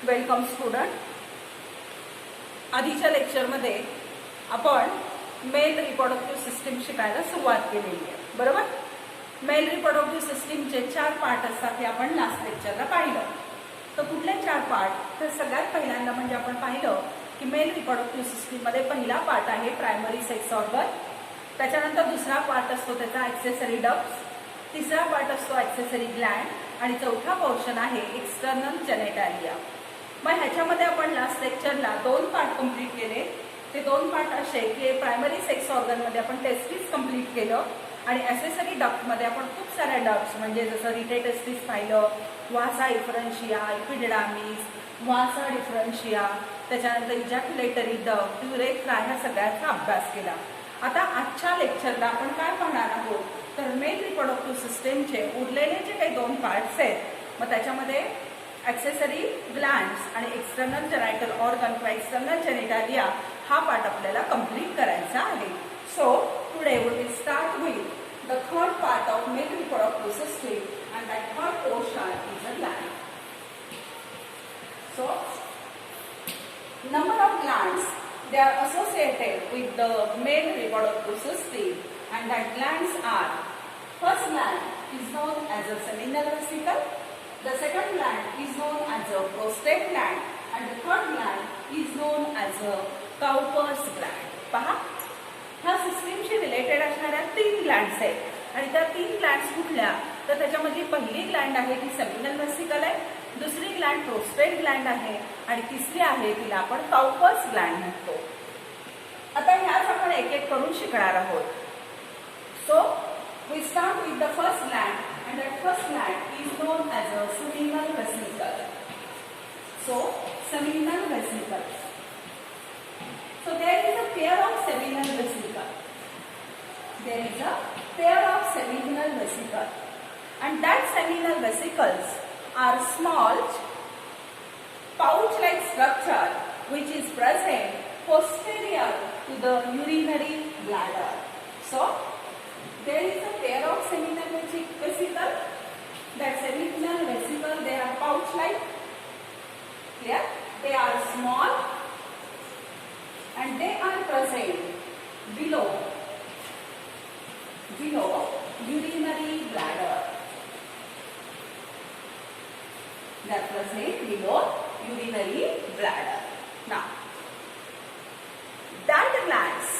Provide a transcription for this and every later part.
Welcome student. आधीच्या लेक्चरमध्ये आपण मेल रिप्रोडक्टिव्ह सिस्टीम शिकायला सुरुवात केलेली आहे, बरोबर. मेल रिप्रोडक्टिव्ह सिस्टीमचे 4 पार्ट असतात हे आपण लास्ट लेक्चरला पाहिलं. तर कुठले 4 पार्ट? तर सगळ्यात पहिल्यांदा म्हणजे आपण पाहिलं की मेल रिप्रोडक्टिव्ह सिस्टीममध्ये पहिला पार्ट आहे प्रायमरी सेक्स ऑर्गन, त्याच्यानंतर दुसरा पार्ट असतो त्याचा ॲक्सेसरी डक्ट्स, तिसरा पार्ट असतो ॲक्सेसरी ग्लँड आणि चौथा पोर्शन आहे एक्सटर्नल जेनेटालिया. मग ह्याच्यामध्ये आपण लास्ट लेक्चरला 2 पार्ट कंप्लीट केले. ते 2 पार्ट असे की प्रायमरी सेक्स ऑर्गनमध्ये आपण टेस्टिस कंप्लीट केलं आणि ॲक्सेसरी डक्टमध्ये आपण खूप साऱ्या डक्ट्स म्हणजे जसं रिटे टेस्टिस पाहिलं, वासा डिफरन्शिया, इपिडिडामिस, वासा डिफरन्शिया, त्याच्यानंतर इजॅक्युलेटरी डक्ट, युरेथ्रा, ह्या सगळ्याचा अभ्यास केला. आता आजच्या लेक्चरला आपण काय पाहणार आहोत तर मेल रिप्रोडक्टिव्ह सिस्टीमचे उरलेले जे काही 2 पार्ट्स आहेत मग त्याच्यामध्ये ॲक्सेसरी ग्लँड्स आणि एक्सटर्नल जेनायटल ऑर्गन किंवा एक्सटर्नल जेनिटालिया हा पार्ट आपल्याला कंप्लीट करायचा आहे. So today we will start with the third part of male reproductive system and that third portion is a gland. So number of glands they are associated with the male reproductive system and that glands are: first gland is known as a seminal vesicle, the second gland is known as a prostate gland and the third gland is known as a Cowper's gland. पहा, ह्या सिस्टीमशी related असणाऱ्या 3 glands आहेत आणि त्या 3 glands कुठल्या तर त्याच्यामधली पहिली Gland आहे ती सेमिनल वेसिकल आहे, दुसरी ग्लँड प्रोस्टेट ग्लँड आहे आणि तिसरी आहे तिला आपण काउपर्स ग्लँड म्हणतो. आता ह्याच आपण एक एक करून शिकणार आहोत. So we start with the first gland and that first gland is known as a seminal vesicle. So seminal vesicle. So there is a pair of seminal vesicle. There is a pair of seminal vesicle, and that seminal vesicles are small pouch-like structure which is present posterior to the urinary bladder. So there is a pair of seminal vesicle. That seminal vesicle they are pouch-like. Clear? They are small. And they are present below urinary bladder. They are present below urinary bladder. Now, that glands,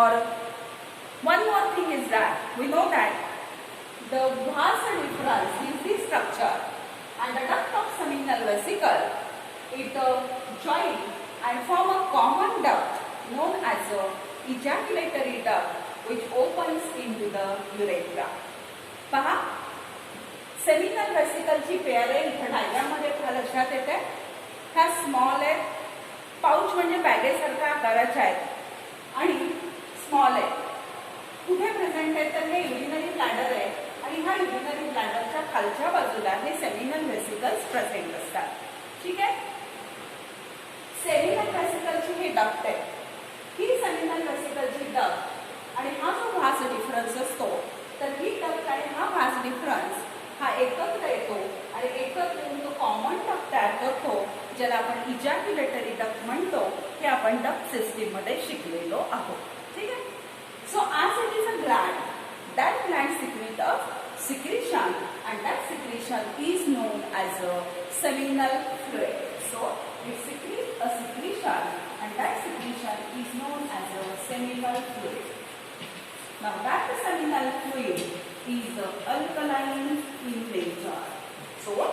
or one more thing is that we know that the vas deferens is the structure, and the duct of seminal vesicle it join and form a common duct known as a ejaculatory duct which opens into the urethra. पहा, seminal वेसिकलची pair आहे इथे डायग्राममध्ये लक्षात येते. ह्या small आहेत, pouch म्हणजे बॅगेसारख्या आकाराच्या आहेत आणि स्मॉल आहेत. कुठे प्रेझेंट आहे तर हे युरिनरी ब्लॅडर आहे आणि ह्या युरिनरी ब्लॅडरच्या खालच्या बाजूला हे सेमिनल वेसिकल्स प्रेझेंट असतात. ठीक आहे. सेमिनल वेसिकलची ही डक्ट आहे, ही सेमिनल वेसिकलची डक्ट आणि हा जो व्हास डिफरन्स असतो तर ही डक्ट आणि हा व्हास डिफरन्स हा एकत्र येतो आणि एकत्र येऊन तो कॉमन डक्ट तयार करतो ज्याला आपण इजॅक्युलेटरी डक्ट म्हणतो. हे आपण डक्ट सिस्टीम मध्ये शिकलेलो आहोत. ठीक आहे. So as it is a Gland, that Gland secrete a secretion and that secretion is known as a seminal fluid. So it secretes a secretion and that secretion is known as a seminal fluid. Now that seminal fluid is alkaline in nature. So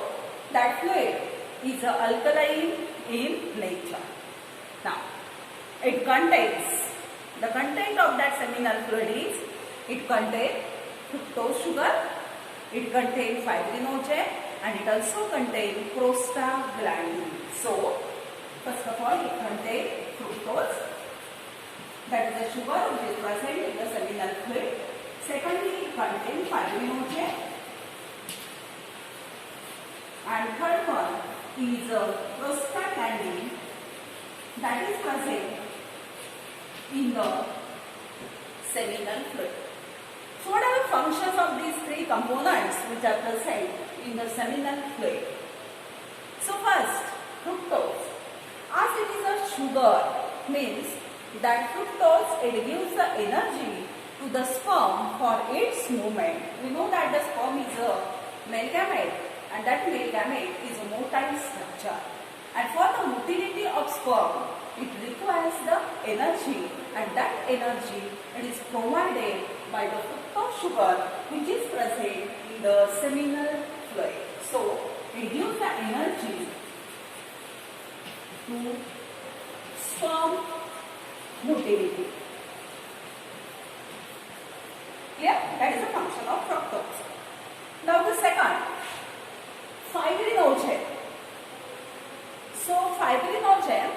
that fluid is alkaline in nature. Now it contains, the content of that seminal fluid is, it contains fructose sugar, it contains fibrinogen and it also contains prostaglandin. So, first of all, it contains fructose, that is the sugar which is present in the seminal fluid. Secondly, it contains fibrinogen, and third one is prostaglandin, that is present in the seminal fluid. So, what are the functions of these 3 components which are present in the seminal fluid? So first, fructose. As it is a sugar, means that fructose, it gives the energy to the sperm for its movement. We know that the sperm is a male gamete, and that male gamete is a motile structure. And for the motility of sperm, it requires the energy, and that energy, it is provided by the fructose sugar, which is present in the seminal fluid. So it gives the energy to sperm motility. Clear? That is a function of fructose. Now the second, fibrinogen. So fibrinogen,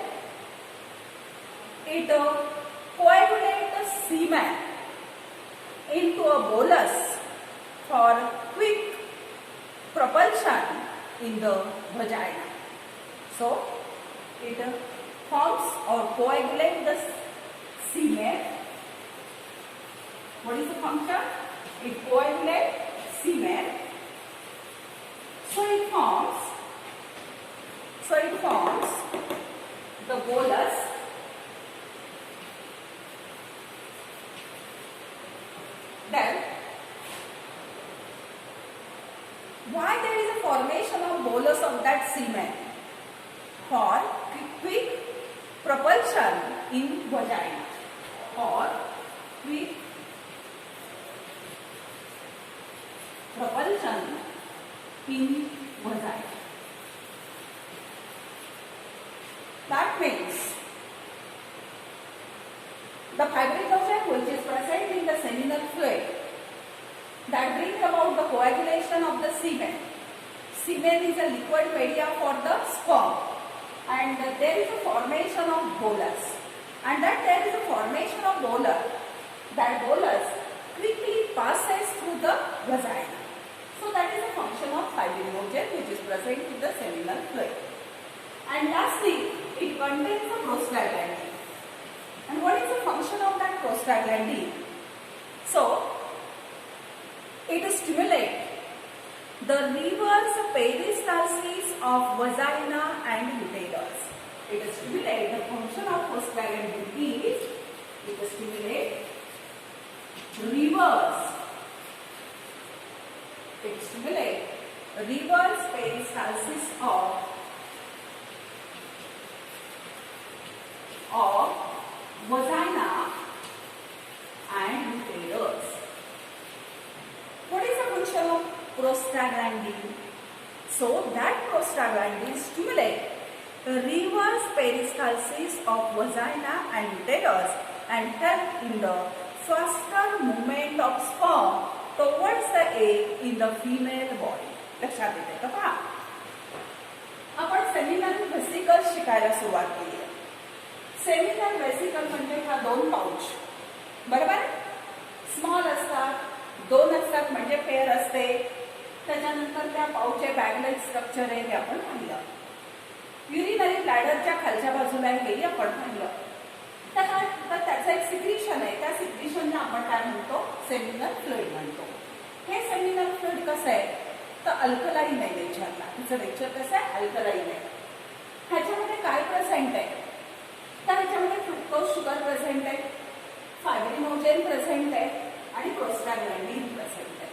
it coagulates the semen into a bolus for quick propulsion in the vagina. So it forms or coagulates the semen. What is the function? It coagulates semen. So it forms the bolus. Then why there is a formation of bolus of that semen? For quick propulsion in vagina, or quick propulsion in vagina. That means the fibrinogen, which is present in the seminal fluid, that brings about the coagulation of the semen. Semen is a liquid media for the sperm, and there is a formation of bolus, and that there is a formation of bolus. That bolus quickly passes through the vagina. So that is a function of fibrinogen, which is present in the seminal fluid. And lastly, it contains a prostaglandin. And what is the function of that prostaglandin? So it stimulates the reverse peristalsis of vagina and uterus. It stimulates, the function of prostaglandin is, it stimulates reverse. It stimulates reverse peristalsis of vagina and uterus. What is the function of prostaglandin? So that prostaglandin stimulates the reverse peristalsis of vagina and uterus and help in the faster movement of sperm towards the egg in the female body. लक्षात येते का पहा? आपण seminal व्हेसिकल शिकायला सुरुवात केली. Seminal व्हेसिकल म्हणजे हा दोन पाउच, बरोबर? स्मॉल असतात, दोन असतात म्हणजे पेअर असते. त्याच्यानंतर त्या पाउचचे बॅगलेट स्ट्रक्चर आहे हे आपण पाहिलं. युरिनरी ब्लॅडरच्या खालच्या बाजूला हेही आपण पाहिलं. तर त्याचं एक सिक्रिशन आहे, त्या सिक्रिशनला आपण काय म्हणतो? सेमिनल फ्लुइड म्हणतो. हे सेमिनल फ्लुइड कसं आहे? तर अल्कलाईन आहे नेचरला. तिचं नेचर कसं आहे? अल्कलाईन आहे. ह्याच्यामध्ये काय प्रेझेंट आहे? तर ह्याच्यामध्ये फ्रुक्टोज शुगर प्रेझेंट आहे, फायब्रिनोजेन प्रेझेंट आहे आणि प्रोस्टाग्लॅंडिन प्रेझेंट आहे.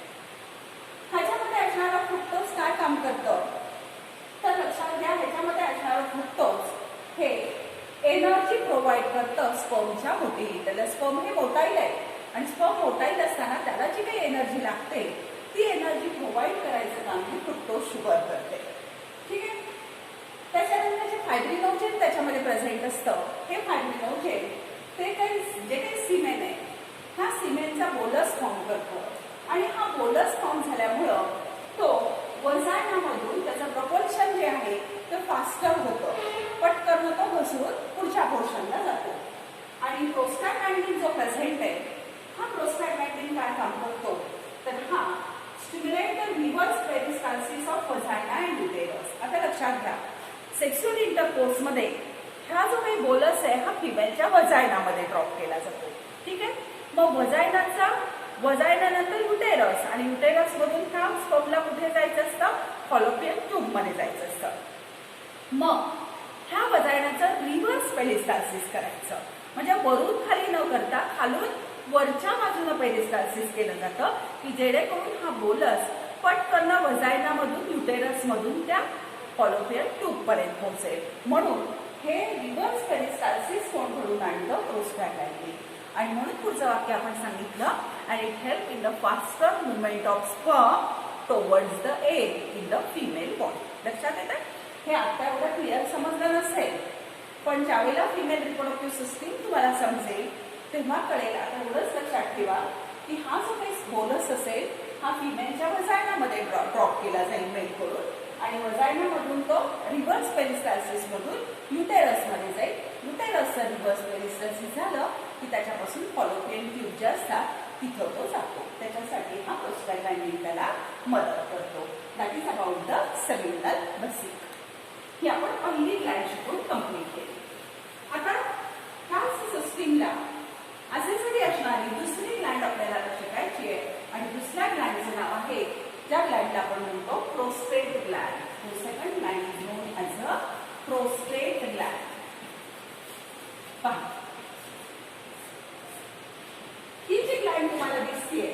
ह्याच्यामध्ये असणारा फ्रुक्टोज काय काम करतं? तर लक्षात घ्या, ह्याच्यामध्ये असणारं फ्रुक्टोज हे एनर्जी प्रोव्हाइड करतं स्पर्मच्या मोटिलिटीला. स्पर्म हे मोटाईल आहे आणि स्पर्म मोटाईल असताना त्याला जी काही एनर्जी लागते ती एनर्जी प्रोव्हाइड करायचं काम हे फ्रुक्टोज शुगर करते. ठीक आहे. त्याच्यानंतर जे फायब्रिनोजेन त्याच्यामध्ये प्रेझेंट असतं, हे फायब्रिनोजेन ते जे काही सिमेन आहे हा सिमेनचा बोलस फॉर्म करतो आणि हा बोलस फॉर्म झाल्यामुळं तो वजानामधून त्याचं प्रपोल्शन जे आहे ते फास्टर होतं. पटकन तो घसरून पुढच्या पोर्शनला जातो. आणि प्रोस्टाग्लॅंडिन जो प्रेझेंट आहे हा प्रोस्टाग्लॅंडिन काय काम करतो? तर हा stimulate the reverse peristalsis of vagina and uterus. आता लक्षात घ्या, सेक्सुअल इंटरकोर्स मध्ये हा जो काही बोलस आहे हा फिमेलच्या वजाइनामध्ये ड्रॉप केला जातो. ठीक आहे. मग वजाइनानंतर युटेरस आणि युटेरस मधून हा स्पर्मला कुठे जायचं असतं? फॉलोपियन ट्यूब मध्ये जायचं असतं. मग ह्या वजायनाचं रिव्हर्स पेरिस्टाल्सिस करायचं, म्हणजे वरून खाली न करता खालून वरच्या बाजूने पेरिस्टाल्सिस केलं जातं की जेणेकरून हा बोलस पटकन वजायनामधून युटेरस मधून त्या फॉलोपियन ट्यूब पर्यंत पोहोचेल. म्हणून हे रिव्हर्स पेरिस्टाल्सिस कोण घडून आणलं? प्रोस्टॅग्लॅंडिन. आणि म्हणून पुढचं वाक्य आपण सांगितलं, and it help in the faster movement of sperm towards the egg in the female body. लक्षात येतं? हे आता एवढं क्लिअर समजलं नसेल, पण ज्यावेळेला फिमेल रिप्रोडक्टिव्ह सिस्टीम तुम्हाला समजेल तेव्हा कळेल. आता एवढंच लक्षात ठेवा की हा जो काही बोलस असेल हा फिमेलच्या वजायनामध्ये ड्रॉप केला जाईल मेल करून, आणि वजायनामधून तो रिव्हर्स पेरिस्टाल्सिस मधून युटेरसमध्ये जाईल. युटेरसचं रिव्हर्स पेरिस्टाल्सिस झालं की त्याच्यापासून फॉलोपियन ट्यूब जे असतात तिथं तो जातो. त्याच्यासाठी हा प्रोस्टॅग्लॅंडिन त्याला मदत करतो. That is about the seminal vesicle. ही आपण पहिली ग्लँड शिकून कंप्लीट केली. आता ह्याच सिस्टीमला असेसाठी असणारी दुसरी ग्लँड आपल्याला शिकायची आहे, आणि दुसऱ्या ग्लँडचं नाव आहे, ज्या ग्लँडला आपण म्हणतो prostate Gland. Second Gland is known as a prostate Gland. पहा, ही जी ग्लँड तुम्हाला दिसतेय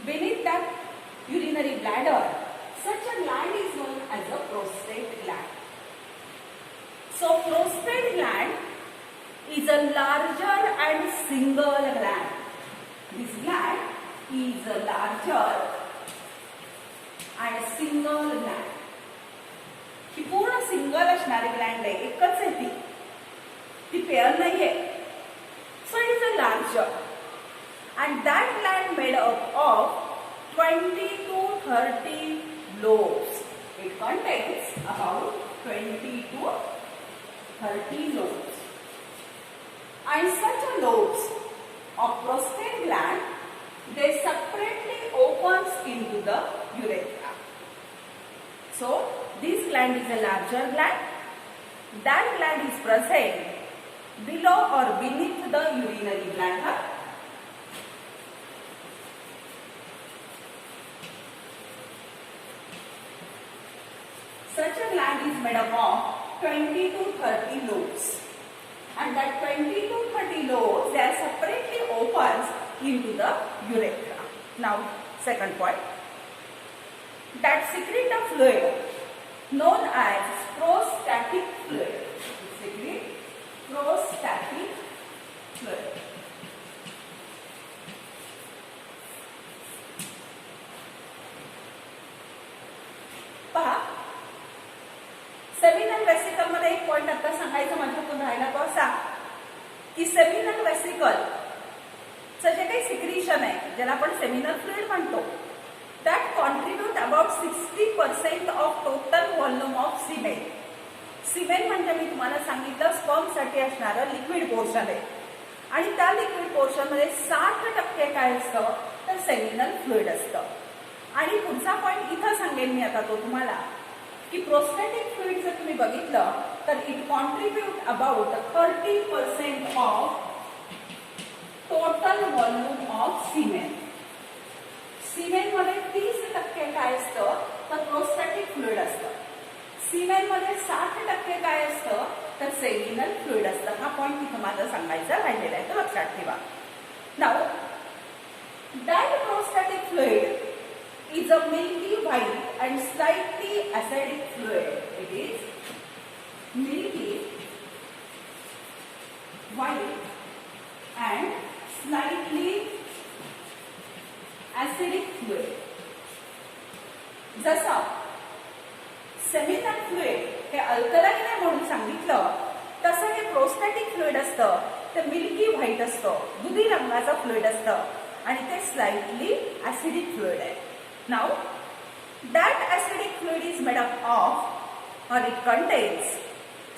beneath that urinary bladder, such a gland is known as a prostate gland. So prostate gland is a larger and single gland. This gland is a larger and single gland. ही पूर्ण single असणारी Gland आहे, एकच आहे ती pair नाहीये. So it is a larger, and that gland made up of 20 to 30 lobes. It contains about 20 to 30 lobes. And such a lobes of prostate gland, they separately opens into the urethra. So this gland is a larger gland. That gland is present below or beneath the urinary bladder. Such a gland is made up of 20 to 30 lobes, and that 20 to 30 lobes, they are separately opens into the urethra. Now, second point, that secrete a fluid known as prostatic fluid. Secrete prostatic fluid. पहा, seminal vesicle मध्ये एक point आता सांगायचं माझ्याकडून राहिला तो असा की सेमिनल वेसिकल चं जे काही सिक्रिशन आहे, ज्याला आपण सेमिनल फ्लुइड म्हणतो, that contribute about 60% of total volume of semen. Semen म्हणजे मी तुम्हाला सांगितलं स्पर्म साठी असणारं लिक्विड पोर्शन आहे, आणि त्या लिक्विड पोर्शन मध्ये 60% काय असतं तर सेमिनल फ्लुइड असतं. आणि पुढचा पॉइंट इथं सांगेन मी आता तो तुम्हाला की प्रोस्टॅटिक फ्लुइड जर तुम्ही बघितलं तर it contribute about 30% of total volume of semen. Semen मध्ये 30% काय असतं तर प्रोस्टॅटिक फ्लुइड असतं. सिमेन मध्ये 60% काय असतं तर सेमिनल फ्लुइड असतं. हा पॉइंट तिथं माझं सांगायचं राहिलेला आहे, तो लक्षात ठेवा. Now that prostatic fluid is a milky white and slightly acidic fluid. It is milky white and slightly acidic fluid. जसा सेमिनल फ्लुइड हे अल्कलाइन आहे म्हणून सांगितलं, तसं हे प्रोस्टॅटिक फ्लुइड असतं ते मिल्की व्हाईट असतं, दुधी रंगाचं फ्लुइड असतं, आणि ते स्लाइटली ऍसिडिक फ्लुइड आहे. Now, that acidic fluid is made up of, or it contains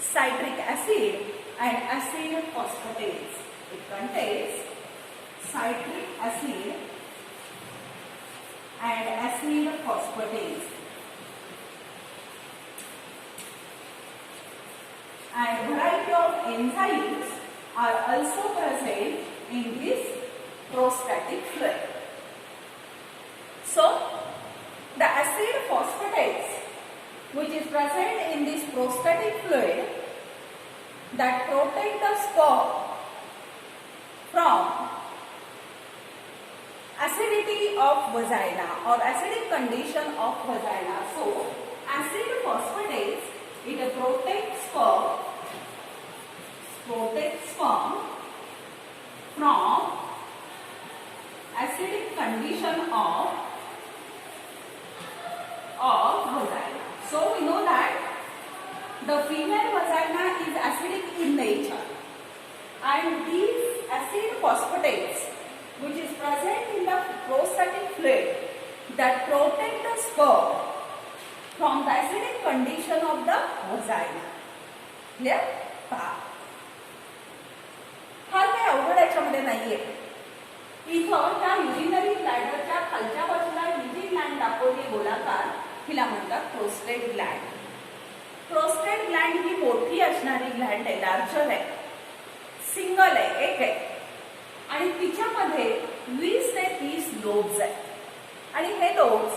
citric acid and acid phosphatase. It contains citric acid and acid phosphatase. And variety of enzymes are also present in this prostatic fluid. So, the acid phosphatase which is present in this prostatic fluid that protect the sperm from acidity of vagina or acidic condition of vagina. So, acid phosphatase, it protects sperm from acidic condition of vagina. So, we know that the female vagina is acidic in nature, and these acid phosphatase, which is present in the prostatic fluid that protect the sperm from the acidic condition of the vagina. Clear? पहा, हा काही अवघड याच्यामध्ये नाहीये. इथं त्या urinary ब्लॅडरच्या खालच्या बाजूला ही ग्लॅंड दाखवली गोलाकार, हिला म्हणतात प्रोस्टेट ग्लॅंड. प्रोस्टेट ग्लॅंड ही मोठी असणारी ग्लॅंड आहे, लार्जर आहे, सिंगल आहे, एक आहे, आणि तिच्यामध्ये 20 ते 30 लोब्स आहेत आणि हे लोब्स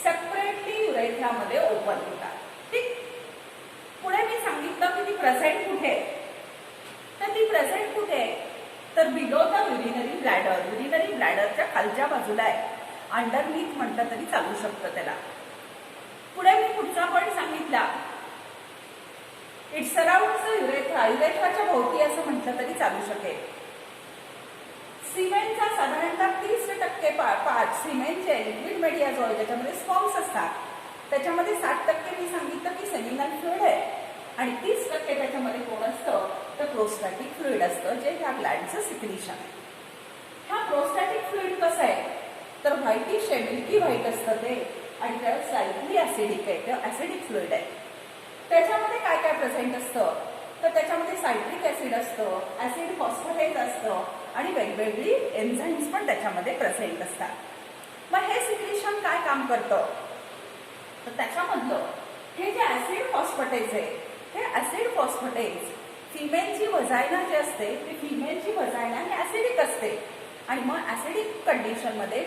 सेपरेटली युरेथ्रामध्ये ओपन होतात. ठीक. पुढे मी सांगितलं की ती प्रेझेंट कुठे आहे, तर ती प्रेझेंट कुठे आहे तर below the urinary bladder. Urinary ब्लॅडरच्या खालच्या बाजूला आहे, अंडरनीथ म्हटलं तरी चालू शकतं त्याला. पुढे मी पुढचा पॉईंट सांगितला, इट सराउंड्स द युरेथ्रा. युरेथ्राच्या भोवती असं म्हटलं तरी चालू शकेल. सिमेंटचा साधारणतः 30% पार्ट सिमेंटचे लिक्विड मेडियाझोल ज्याच्यामध्ये स्पर्म्स असतात, त्याच्यामध्ये 60% मी सांगितलं की सेमिनल फ्लुइड आहे आणि 30% त्याच्यामध्ये कोण असतं तर प्रोस्टॅटिक फ्लुइड असतं, जे ह्या ग्लॅंडचं सिक्रिशन आहे. हा प्रोस्टॅटिक फ्लुइड कसं आहे तर व्हाईटिश आहे, मिल्की व्हाईट असतं ते, आणि त्याला स्लाइटली ऍसिडिक आहे, ते ऍसिडिक फ्लुइड आहे. त्याच्यामध्ये काय काय प्रेझेंट असतं तर त्याच्यामध्ये सायट्रिक ऍसिड असतं, ऍसिड फॉस्फेटेज असतं आणि वेगवेगळी एन्झाईम्स पण त्याच्यामध्ये प्रेझेंट असतात. मग हे सिक्रिशन काय काम करतं तर त्याच्यामधलं हे जे ऍसिड फॉस्फेटेज आहे, हे ऍसिड फॉस्फेटेज फिमेलची वजायना जी असते ती फिमेलची वजायना ही ऍसिडिक असते आणि मग ऍसिडिक कंडिशनमध्ये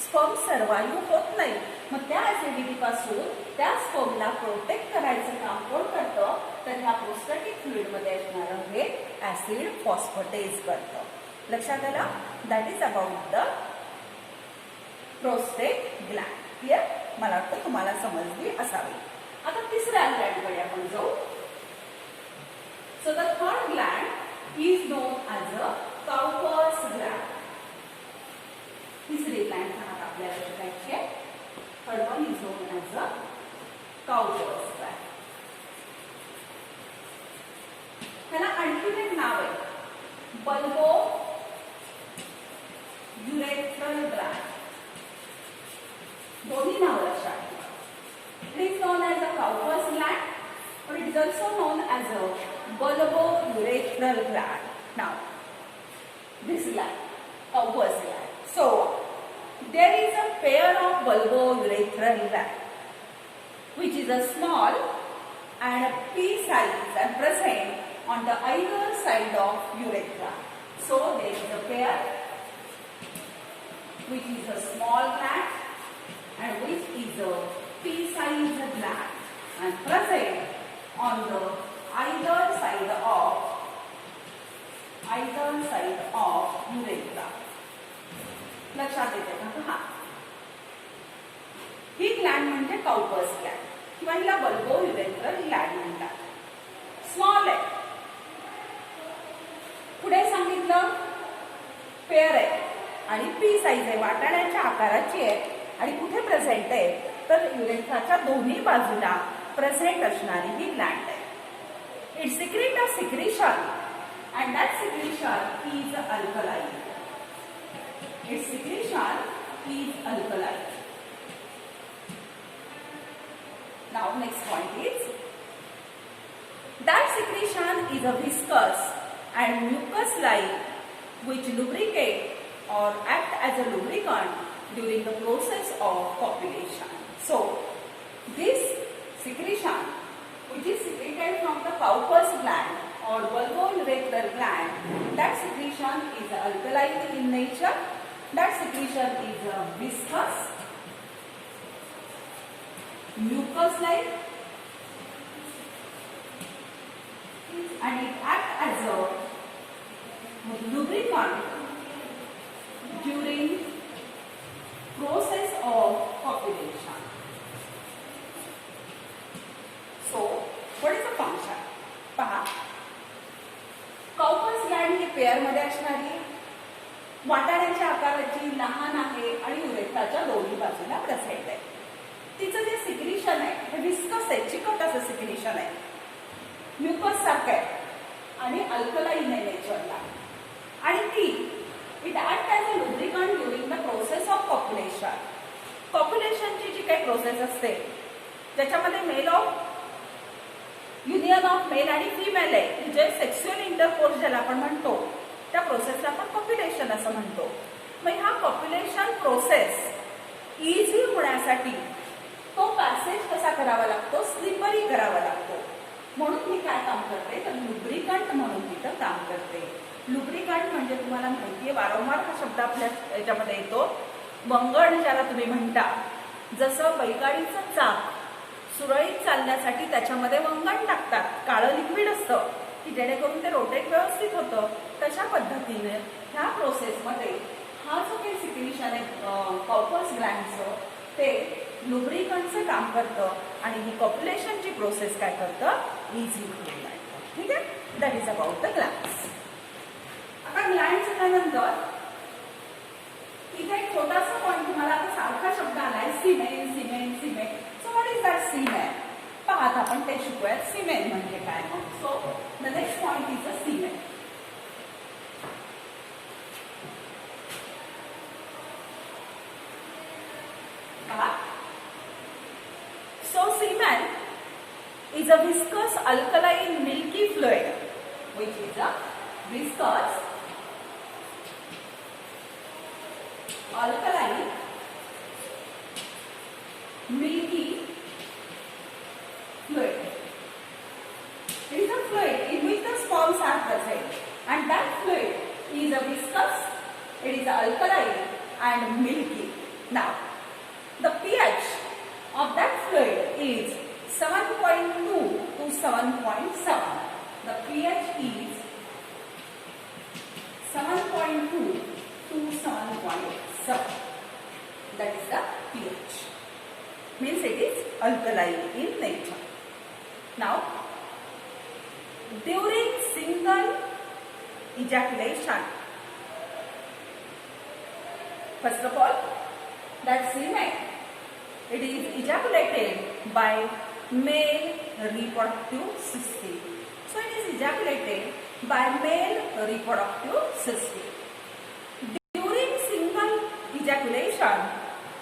स्पर्म सर्वाइव्ह होत नाही. मग त्या ऍसिडिटी पासून त्या स्पर्मला प्रोटेक्ट करायचं काम कोण करतं तर ह्या प्रोस्टॅटिक फ्लुइड मध्ये असणारं हे ऍसिड फॉस्फेटेज करतं. लक्षात आलं? That is about the prostate gland. Clear? मला वाटतं तुम्हाला समजली असावी. आता तिसऱ्या ग्लॅंडकडे आपण जाऊ. So the third gland is known as a Cowper's gland. तिसरी ग्लॅंड आपल्याला शिकायची आहे. Third one is known as a Cowper's gland. त्याला आणखी एक नाव आहे, बल्बो युरेथ्रल ग्लॅंड. दोन्ही नाव लक्षात ठेवा. It is known as a Cowper's gland, but it is also known as a bulbourethral gland. Now, this gland, Cowper's gland. So, there is a pair of bulbourethral gland, which is a small and a pea-size and present on the either side of urethra. So, there is a pair which is a small gland and which is a pea-sized gland and present on the either side of urethra. लक्षात येते का? हा, ही ग्लॅंड म्हणजे Cowper's ग्लॅंड किंवा हिला बल्बोयुरेथ्रल ग्लॅंड म्हणतात. Small आहे. पुढे सांगितलं पेअर आहे आणि पी साईज आहे, वाटाण्याच्या आकाराची आहे आणि कुठे प्रेझेंट आहे तर युरेथ्राच्या दोन्ही बाजूला प्रेझेंट असणारी ही ग्लॅंड आहे. It secrete a secretion and that secretion is alkaline. Its secretion is alkaline. Now next point is that secretion is a viscous and mucus-like which lubricate or act as a lubricant during the process of copulation. So this secretion which is secreted from the Cowper's gland or bulbourethral gland, that secretion is alkaline in nature. That secretion is viscous, mucus-like and it acts as a lubricant during process of copulation. So, what is the function? पहा, corpus ग्लॅंड ही pair मध्ये असणारी वाटाण्याच्या आकाराची लहान आहे आणि युरेथ्राच्या दोन्ही बाजूला प्रेझेंट आहे. तिचं जे सिक्रिशन आहे हे विस्कस आहे, चिकट असं सिक्रिशन आहे, म्युकस सारखं आहे आणि अल्कलाईन आहे नेचरला. आणि ती it act as a lubricant during the process of copulation. कॉप्युलेशनची जी काही प्रोसेस असते ज्याच्यामध्ये male of union of male आणि फिमेल आहे, जे सेक्शुअल इंटरकोर्स ज्याला आपण म्हणतो त्या प्रोसेसला आपण कॉप्युलेशन असं म्हणतो. मग हा कॉप्युलेशन प्रोसेस इझी होण्यासाठी तो पॅसेज कसा करावा लागतो, स्लिपरी करावा लागतो. म्हणून मी काय काम करते तर लुब्रिकंट म्हणून तिथं काम करते. लुब्रिकंट म्हणजे तुम्हाला माहितीये, वारंवार हा शब्द आपल्या याच्यामध्ये येतो, वंगण ज्याला तुम्ही म्हणता. जसं बैलगाडीचं चाक सुरळीत चालण्यासाठी त्याच्यामध्ये वंगण टाकतात, काळं लिक्विड असतं की जेणेकरून ते रोटेट व्यवस्थित होतं. तशा पद्धतीने ह्या प्रोसेसमध्ये हा जो काही सिक्रिशन आहे कॉपस ग्लॅंडचं ते लुब्रिकंटचं काम करतं आणि ही कॉप्युलेशनची प्रोसेस काय करतं, इझी होऊन लागतं. ठीक आहे, दॅट इज अबाउट द ग्लॅंड्स. आता ग्लॅंड झाल्यानंतर इथे एक छोटासा पॉईंट तुम्हाला आता सारखा शब्द आलाय, semen semen semen. So what is that semen? पहा आता आपण ते शिकूयात, सिमेन म्हणजे काय. So the next point is a semen. So semen is a viscous alkaline milky fluid which is a viscous alkaline milky fluid. It is a fluid in which the sperms are present and that fluid is a viscous, it is alkaline and milky. Now the pH of that fluid is 7.2 to 7.7. The pH is 7.2 to 7.7. That is the pH. Means it is alkaline in nature. Now, during single ejaculation, first of all, that semen, it is ejaculated by male reproductive system. So it is ejaculated by male reproductive system. During single ejaculation,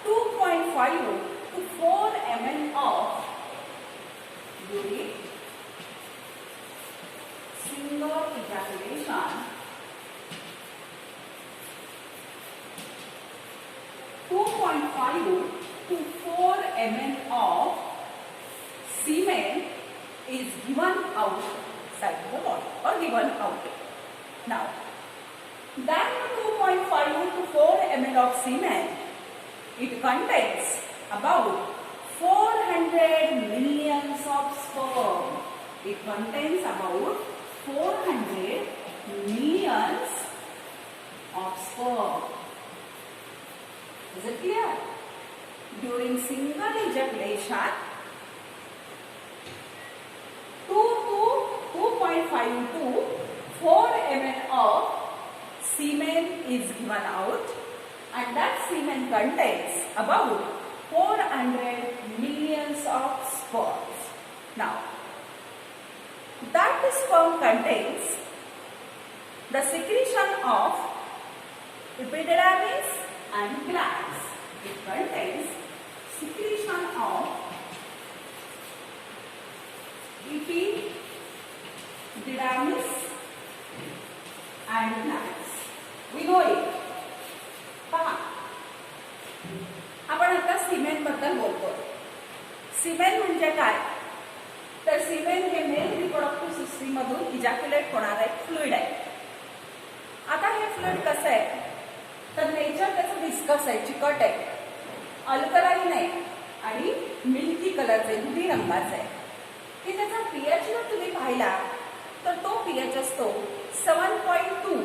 2.5 to 4 ml of during single ejaculation, 2.5 to 4 ml of semen is given outside the body or given out. Now, that 2.5 to 4 ml of semen, it contains about 400 millions of sperm. It contains about 400 millions of sperm. Is it clear? During single ejaculation, 2.5 to 4 ml of semen is given out and that semen contains about 400 millions of sperms. Now, that sperm contains the secretion of epidermis and glands. It contains secretion of epidermis and glands. We know it. पहा, आपण आता semen बद्दल बोलतो. Semen म्हणजे काय तर semen हे mail reproductive system मधून इजॅक्युलेट होणारा एक फ्लुइड आहे. आता हे फ्लुइड कसं आहे तर नेचर त्याचं विस्कस आहे, चिकट आहे, अल्कलाईन आहे आणि मिल्की कलरचं आहे, दुधी रंगाचं आहे. की त्याचा पीएच जर तुम्ही पाहिला तर तो pH असतो 7.2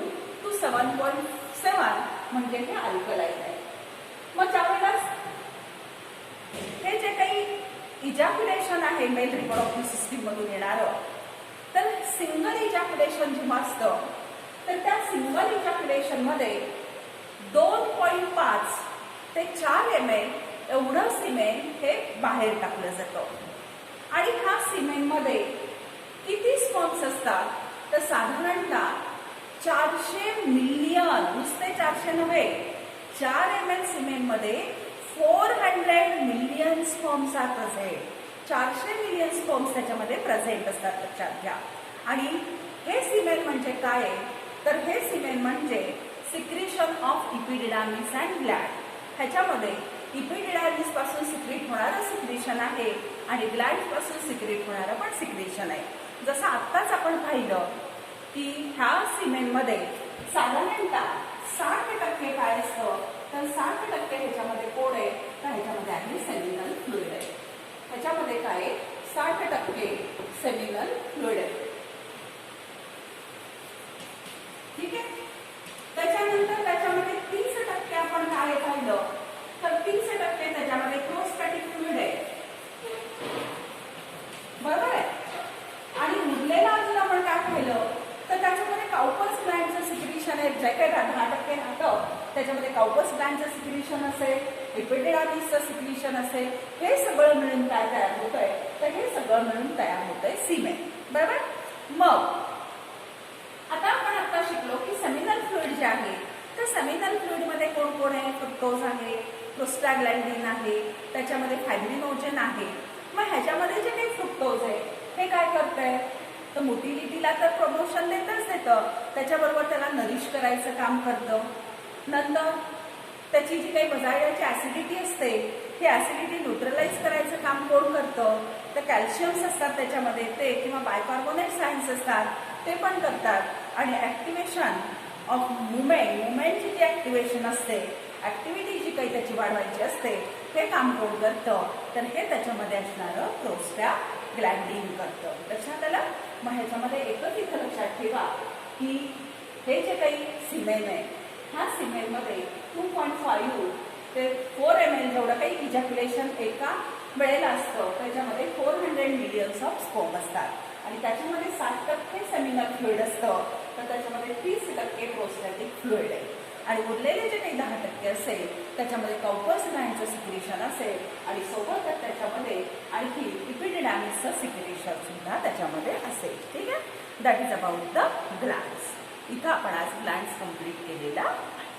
to 7.7, म्हणजे हे अल्कलाईन आहे. मग ज्यावेळेला हे जे काही इजॅक्युलेशन आहे मेल रिप्रोडक्टिव्ह सिस्टीम मधून येणारं, तर सिंगल इजॅक्युलेशन जेव्हा असतं तर त्या सिंगल इजॅक्युलेशन मध्ये 2.5 ते 4 ml एवढं सिमेन हे बाहेर टाकलं जातं. आणि ह्या सिमेनमध्ये किती स्पर्म्स असतात, तर साधारणतः 400 मिलियन, नुसते 400 नव्हे, 4 ml सिमेनमध्ये 400 million sperms are present. 400 million sperms त्याच्यामध्ये प्रेझेंट असतात, लक्षात घ्या. आणि हे सिमेन म्हणजे काय, तर हे सिमेन म्हणजे सिक्रिशन ऑफ इपिडिडामिस अँड ग्लॅड. ह्याच्यामध्ये इपिडिडामिस पासून सिक्रेट होणारं सिक्रेशन आहे आणि ग्लॅड पासून सिक्रेट होणारं पण सिक्रेशन आहे. जसं आत्ताच आपण पाहिलं की ह्या सिमेनमध्ये साधारणतः 60% काय असतं, तर 60% ह्याच्यामध्ये कोड आहे, तर ह्याच्यामध्ये आहे सेमिनल फ्लुइड आहे. ह्याच्यामध्ये काय आहे, 60% सेमिनल फ्लुइड आहे. ठीक आहे. त्याच्यानंतर त्याच्यामध्ये 30% आपण काय पाहिलं, तर 30% त्याच्यामध्ये प्रोस्टॅटिक फ्लुइड आहे, बरोबर आहे. आणि उरलेला अजून आपण काय पाहिलं, तर त्याच्यामध्ये काउपस ग्लँडचं सिक्रिशन आहे, जे काही 10% राहतं त्याच्यामध्ये काउपस ग्लँडचं सिक्रिशन असेल, इपिडिडामिसचं सिक्रिशन असेल, हे सगळं मिळून काय तयार होतंय, तर हे सगळं मिळून तयार होतंय सिमेन, बरोबर. मग आता आपण आता शिकलो की सेमिनल फ्लुइड जे आहे, तर सेमिनल फ्लुइड मध्ये कोण कोण आहे, फ्रुक्टोज आहे, प्रोस्टाग्लॅन्डिन आहे, त्याच्यामध्ये फायब्रिनोजन आहे. मग ह्याच्यामध्ये जे काही फ्रुक्टोज आहे हे काय करतंय, तर मोटिलिटीला तर प्रमोशन देतं, त्याच्याबरोबर त्याला नरिश करायचं काम करतं. नंतर त्याची जी काही वजायची ऍसिडिटी असते, ही ऍसिडिटी न्यूट्रलाइज करायचं काम कोण करतं, तर कॅल्शियम्स असतात त्याच्यामध्ये ते, किंवा बायकार्बोनेट सायन्स असतात ते पण करतात. आणि ऍक्टिव्हेशन ऑफ मुवमेंटची जी ऍक्टिव्हेशन असते, ऍक्टिव्हिटी जी काही त्याची वाढवायची असते, हे काम कोण करतं, तर हे त्याच्यामध्ये असणारं प्रोस्टाग्लॅन्डिन करतं. लक्षात आलं. मग ह्याच्यामध्ये एकच इथं लक्षात ठेवा की हे जे काही सिमेन आहे, ह्या सिमेनमध्ये 2.5 ते 4 ml जेवढं काही इजॅक्युलेशन एका वेळेला असतं, त्याच्यामध्ये 400 मिलियन्स ऑफ स्पर्म असतात. आणि त्याच्यामध्ये 60% सेमिनल फ्लुइड असतं, तर त्याच्यामध्ये 30% प्रोस्टॅटिक फ्लुइड आहे. आणि उरलेले जे काही 10% असेल त्याच्यामध्ये काउपस ग्लँडचं सिक्रेशन असेल, आणि सोबतच त्याच्यामध्ये आणखी इपिडिडामिसचं सिक्रेशन सुद्धा त्याच्यामध्ये असेल. ठीक आहे. That is about the glands. इथं आपण आज ग्लँड्स कंप्लीट केलेला आहे.